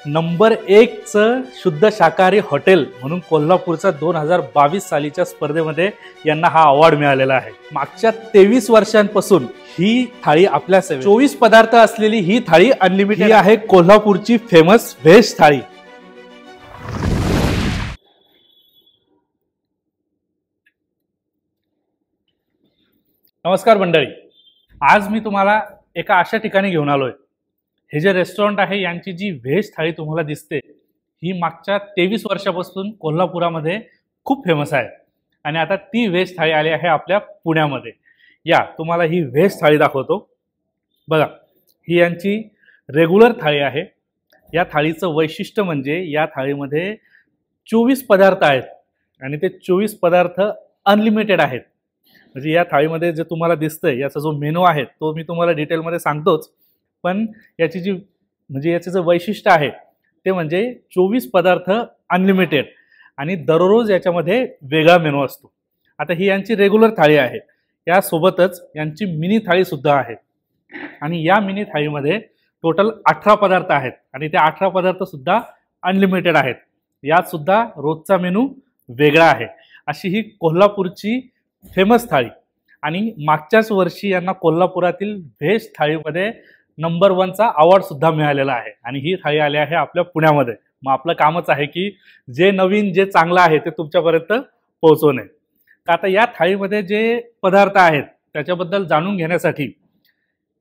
Number 1 चं शुद्ध शाकाहारी हॉटेल म्हणून कोल्हापूरचा 2022 सालीच्या स्पर्धेमध्ये यांना हा अवॉर्ड मिळालेला आहे। मागच्या 23 वर्षांपासून ही थाळी आपल्या सेवेत 24 पदार्थ असलेली ही थाळी अनलिमिटेड आहे। कोल्हापूरची फेमस व्हेज थाळी। नमस्कार मंडळी, आज मी तुम्हाला एका अशा ठिकाणी घेऊन आलोय। हे जे रेस्टॉरंट आहे यांची जी व्हेज थाळी तुम्हाला दिसते ही मागच्या 23 वर्षापासून कोल्हापुरामध्ये खूप फेमस आहे आणि आता ती व्हेज थाळी आली आहे आपल्या पुण्यामध्ये। या तुम्हाला ही व्हेज थाळी दाखवतो। बघा, ही यांची रेग्युलर थाळी आहे। या थाळीचं वैशिष्ट्य म्हणजे या थाळीमध्ये 24 पदार्थ आहेत आणि ते 24 पदार्थ अनलिमिटेड आहेत। म्हणजे या थाळीमध्ये जे तुम्हाला दिसतंय याचा जो मेनू आहे तो मी तुम्हाला डिटेलमध्ये सांगतोच, पण याची जी याचं जे वैशिष्ट्य आहे ते म्हणजे 24 पदार्थ अनलिमिटेड आणि दररोज याच्यामध्ये वेगळा मेनू असतो। आता ही यांची रेग्युलर थाळी आहे, यासोबतच यांची मिनी थाळी सुद्धा आहे आणि या मिनी थाळीमध्ये टोटल 18 पदार्थ आहेत आणि ते 18 पदार्थ सुद्धा अनलिमिटेड आहेत। यात सुद्धा रोजचा मेनू वेगळा आहे। अशी ही कोल्हापूरची फेमस थाळी आणि मागच्याच वर्षी यांना कोल्हापुरातील व्हेज थाळीमध्ये नंबर 1 चा अवॉर्ड सुद्धा मिळालेला आहे आणि ही थाळी आली आहे आपल्या पुण्यामध्ये। मग आपलं कामच आहे की जे नवीन जे चांगलं आहे ते तुमच्यापर्यंत पोहोचवणे। आता या थाळीमध्ये जे पदार्थ आहेत त्याच्याबद्दल जाणून घेण्यासाठी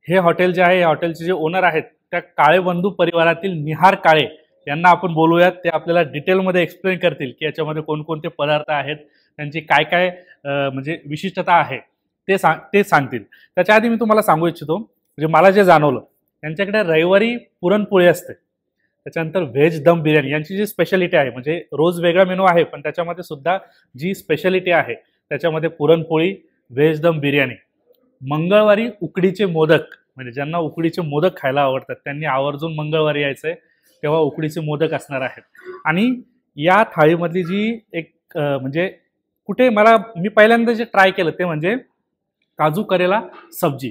हे हॉटेल जे आहे, हॉटेलचे जे ओनर आहेत त्या काळे बंधू परिवारातील निहार काळे यांना आपण बोलूयात। ते आपल्याला डिटेलमध्ये एक्सप्लेन करतील की याच्यामध्ये कोणकोणते पदार्थ आहेत, त्यांची काय काय विशिष्टता आहे ते सांगतील। त्याच्या आधी मी तुम्हाला सांगू इच्छितो, म्हणजे मला जे जाणवलं त्यांच्याकडे रविवारी पुरणपोळी असते, त्याच्यानंतर व्हेज दम बिर्याणी यांची जी स्पेशालिटी आहे, म्हणजे रोज वेगळा मेनू आहे पण त्याच्यामध्ये सुद्धा जी स्पेशालिटी आहे त्याच्यामध्ये पुरणपोळी, व्हेज दम बिर्याणी। मंगळवारी उकडीचे मोदक, म्हणजे ज्यांना उकडीचे मोदक खायला आवडतात त्यांनी आवर्जून मंगळवारी यायचंय, तेव्हा उकडीचे मोदक असणार आहेत। आणि या थाळीमधली जी एक मी पहिल्यांदा जे ट्राय केलं ते म्हणजे काजू करेला सब्जी।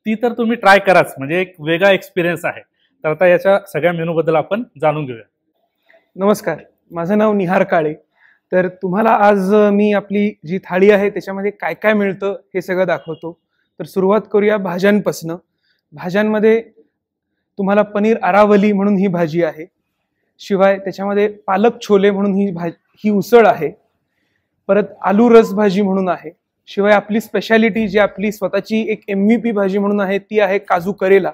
ती तर तुम्ही ट्राय कराच, म्हणजे एक वेगळा एक्सपिरियन्स आहे। तर आता याच्या सगळ्या मेनूबद्दल आपण जाणून घेऊया। नमस्कार, माझं नाव निहार काळे। तर तुम्हाला आज मी आपली जी थाळी आहे त्याच्यामध्ये काय काय मिळतं हे सगळं दाखवतो। तर सुरुवात करूया भाज्यांपासून। भाज्यांमध्ये तुम्हाला पनीर आरावली म्हणून ही भाजी आहे, शिवाय त्याच्यामध्ये पालक छोले म्हणून ही उसळ आहे, परत आलू रस भाजी म्हणून आहे, शिवाय आपली स्पेशालिटी जी आपली स्वतःची एक MVP भाजी म्हणून आहे ती आहे काजू करेला।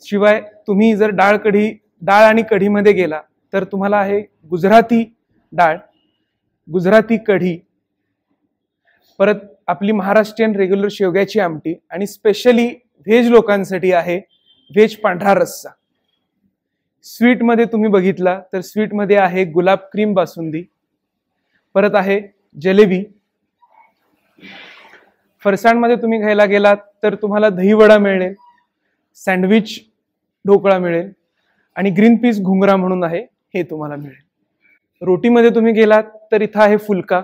शिवाय तुम्ही जर डाळ आणि कढीमध्ये गेला तर तुम्हाला आहे गुजराती डाळ, गुजराती कढी, परत आपली महाराष्ट्रीयन रेग्युलर शेवग्याची आमटी आणि स्पेशली व्हेज लोकांसाठी आहे व्हेज पांढरा रस्सा। स्वीट मध्ये तुम्ही बघितला तर स्वीट मध्ये आहे गुलाब क्रीम बासुंदी, परत आहे जलेबी। फरसाणमध्ये तुम्ही घ्यायला गेलात तर तुम्हाला दहीवडा मिळेल, सँडविच ढोकळा मिळेल आणि ग्रीन पीस घुंगरा म्हणून आहे हे तुम्हाला मिळेल। रोटीमध्ये तुम्ही गेलात तर इथं आहे फुलका,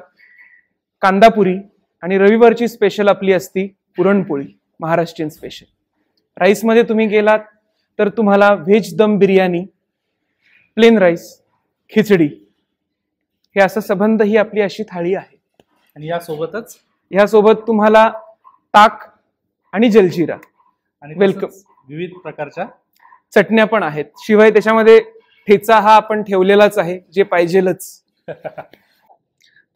कांदापुरी आणि रविवारची स्पेशल आपली असती पुरणपोळी, महाराष्ट्रीयन स्पेशल। राईसमध्ये तुम्ही गेलात तर तुम्हाला व्हेज दम बिर्याणी, प्लेन राईस, खिचडी हे असं सबंध ही आपली अशी थाळी आहे। आणि यासोबत तुम्हाला ताक आणि जलजिरा आणि वेलकम विविध प्रकारच्या चटण्या पण आहेत। शिवाय त्याच्यामध्ये ठेचा हा आपण ठेवलेलाच आहे, जे पाहिजेलच।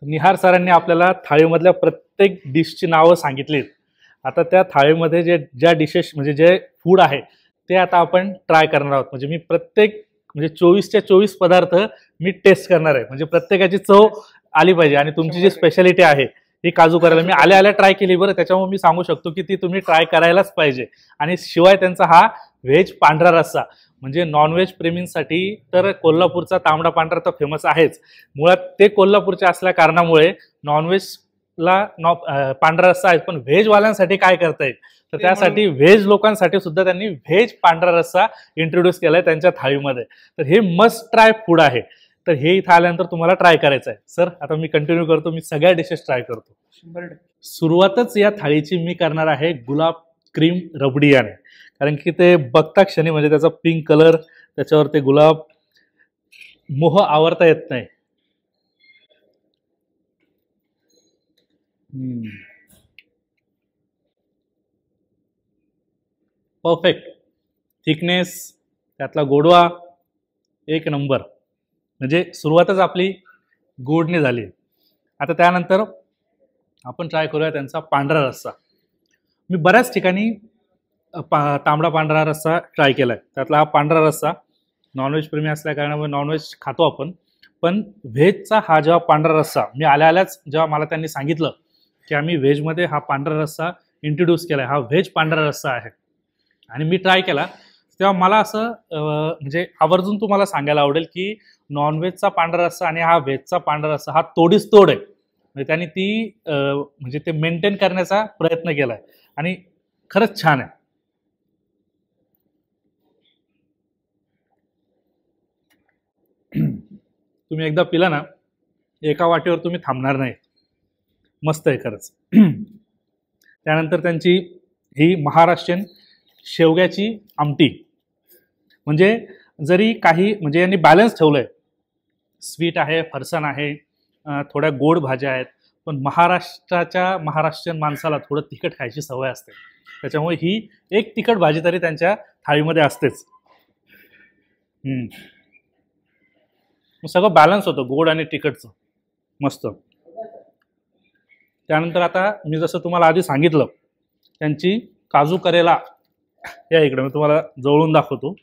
निहार सरांनी आपल्याला थाळीमधल्या प्रत्येक डिशची नावं सांगितलीत। आता त्या थाळीमध्ये ज्या डिशेस जे फूड आहे ते आता आपण ट्राय करणार आहोत। म्हणजे मी प्रत्येक 24च्या 24 पदार्थ मी टेस्ट करणार आहे, म्हणजे प्रत्येकाची चव आली पाहिजे। आणि तुमची जी स्पेशालिटी आहे ही काजू करेला मी आल्या ट्राय केली बरं, त्याच्यामुळे मी सांगू शकतो की ती तुम्ही ट्राय करायलाच पाहिजे। आणि शिवाय त्यांचा हा व्हेज पांढरा रस्सा, म्हणजे नॉनव्हेज प्रेमींसाठी तर कोल्हापूरचा तांबडा पांढरा तर फेमस आहेच, मुळात ते कोल्हापूरचे असल्या कारणामुळे नॉनव्हेजला पांढरा रस्सा आहे, पण व्हेजवाल्यांसाठी काय करता येईल तर त्यासाठी व्हेज लोकांसाठी सुद्धा त्यांनी व्हेज पांढरा रस्सा इंट्रोड्यूस केलाय त्यांच्या थाळीमध्ये। तर हे मस्ट ट्राय फूड आहे, तर हे इथं आल्यानंतर तुम्हाला ट्राय करायचं आहे। सर आता मी कंटिन्यू करतो, मी सगळ्या डिशेस ट्राय करतो। 100%। सुरुवातच या थाळीची मी करणार आहे गुलाब क्रीम रबडी याने, कारण की ते बघता क्षणी म्हणजे त्याचा पिंक कलर, त्याच्यावर ते गुलाब, मोह आवरता येत नाही. परफेक्ट थिकनेस, त्यातला गोडवा एक नंबर. म्हणजे सुरुवातच आपली गोडने झाली. आता त्यानंतर आपण ट्राय करूया त्यांचा पांढरा रस्सा. मी बऱ्याच ठिकाणी तांबडा पांढरा रस्सा ट्राय केला आहे. त्यातला हा पांढरा रस्सा, नॉनव्हेज प्रेमी असल्या कारणामुळे नॉनव्हेज खातो आपण, पण व्हेजचा हा जेव्हा पांढरा रस्सा मी आल्याच जेव्हा मला त्यांनी सांगितलं की आम्ही व्हेजमध्ये हा पांढरा रस्सा इंट्रोड्यूस केला आहे, हा व्हेज पांढरा रस्सा आहे, आणि मी ट्राय केला, तेव्हा मला असं म्हणजे आवर्जून तुम्हाला सांगायला आवडेल की नॉनव्हेजचा पांढरा रस्सा आणि हा व्हेजचा पांढरा रस्सा हा तोडीस तोड आहे. म्हणजे त्यांनी ती म्हणजे ते मेंटेन करण्याचा प्रयत्न केला आहे आणि खरंच छान आहे. तुम्ही एकदा पिला ना, एका वाटेवर तुम्ही थांबणार नाही. मस्त आहे खरंच. त्यानंतर त्यांची ही महाराष्ट्रीयन शेवग्याची आमटी. म्हणजे जरी काही म्हणजे यांनी बॅलन्स ठेवलंय, स्वीट आहे, फरसाण आहे, थोड्या गोड भाज्या आहेत, पण महाराष्ट्रीयन माणसाला थोडं तिखट खायची सवय असते, त्याच्यामुळे ही एक तिखट भाजी तरी त्यांच्या थाळीमध्ये असतेच. सगळं बॅलन्स होतं गोड आणि तिखटचं, मस्त. त्यानंतर आता मी जसं तुम्हाला आधी सांगितलं, त्यांची काजू करेला, या इकडे मी तुम्हाला जवळून दाखवतो.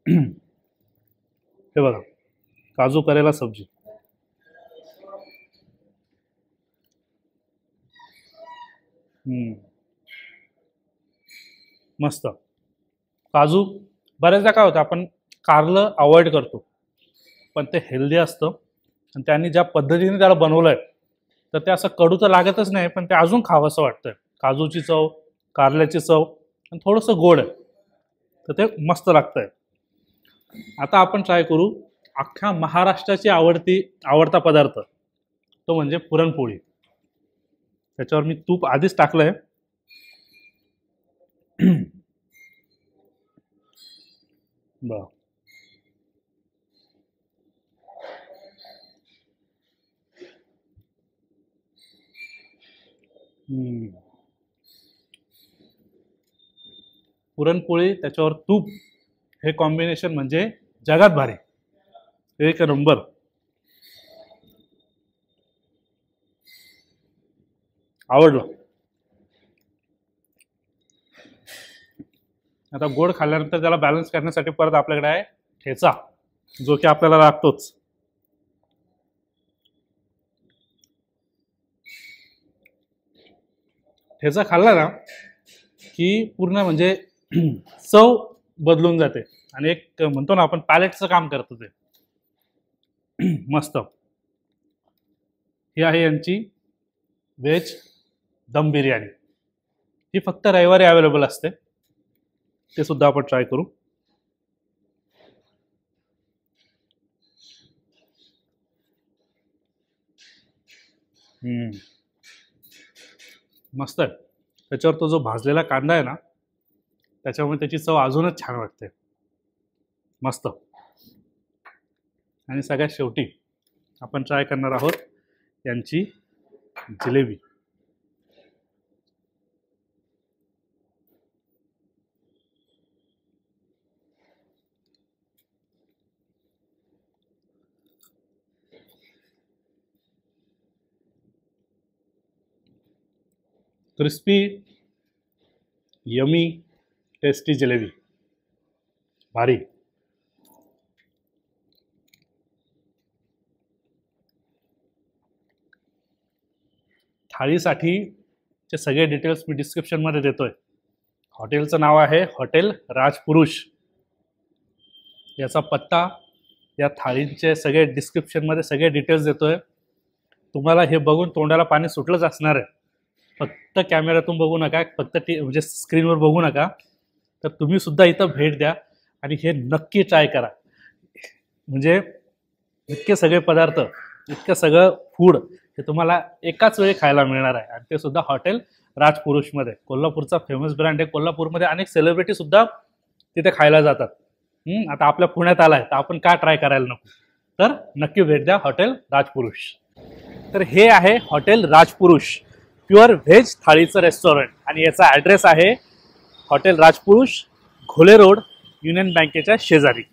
हे बघा, काजू करेला सब्जी. मस्त. काजू बऱ्याचदा काय होतं, आपण कारलं अवॉइड करतो, पण ते हेल्दी असतं आणि त्यांनी ज्या पद्धतीने त्याला बनवलंय तर ते असं कडू तर लागतच नाही, पण ते अजून खावं असं वाटतंय. काजूची चव, कारल्याची चव आणि थोडंसं गोड आहे, तर ते मस्त लागतंय. आता आपण ट्राय करू अख्ख्या महाराष्ट्राची आवडता पदार्थ, तो म्हणजे पुरणपोळी. त्याच्यावर मी तूप आधीच टाकलंय. बरं, पुरणपोळी त्याच्यावर तूप, हे कॉम्बिनेशन म्हणजे जगात भारी, एक नंबर. आवडलं. आता गोड खाल्ल्यानंतर त्याला बॅलन्स करण्यासाठी परत आपल्याकडे आहे ठेचा, जो की आपल्याला लागतोच. ठेचा खाल्ला ना की पूर्ण म्हणजे चव बदलून जाते आणि एक म्हणतो ना आपण पॅलेटचं काम करतो ते. मस्त. ही आहे यांची व्हेज दम बिर्याणी. ही फक्त रविवारी अवेलेबल असते, ते सुद्धा आपण ट्राय करू. मस्त आहे. त्याच्यावर तो जो भाजलेला कांदा आहे ना, त्याच्यामुळे त्याची चव अजूनच छान वाटते. मस्त. आणि सगळ्यात शेवटी आपण ट्राय करणार आहोत यांची jalebi. Crispy, yummy, tasty jalebi, भारी. थाळीसाठीचे सगळे डिटेल्स मी डिस्क्रिप्शनमध्ये देतोय. हॉटेलचं नाव आहे हॉटेल राजपुरुष. याचा पत्ता, या थाळींचे सगळे डिस्क्रिप्शनमध्ये सगळे डिटेल्स देतोय. तुम्हाला हे बघून तोंडाला पाणी सुटलंच असणार आहे. फक्त कॅमेऱ्यातून बघू नका, फक्त म्हणजे स्क्रीनवर बघू नका, तर तुम्ही सुद्धा इथं भेट द्या आणि हे नक्की ट्राय करा. म्हणजे इतके सगळे पदार्थ, इतकं सगळं फूड हे तुम्हाला एकाच वेळी खायला मिळणार आहे, आणि ते सुद्धा हॉटेल राजपुरुषमध्ये. कोल्हापूरचा फेमस ब्रँड आहे. कोल्हापूरमध्ये अनेक सेलिब्रिटी सुद्धा तिथे खायला जातात. आता आपल्या पुण्यात आलाय तर आपण का ट्राय करायला नको. तर नक्की भेट द्या हॉटेल राजपुरुष. तर हे आहे हॉटेल राजपुरुष, प्युअर व्हेज थाळीचं रेस्टॉरंट, आणि याचा ॲड्रेस आहे हॉटेल राजपुरुष, घोले रोड, युनियन बँकेच्या शेजारी.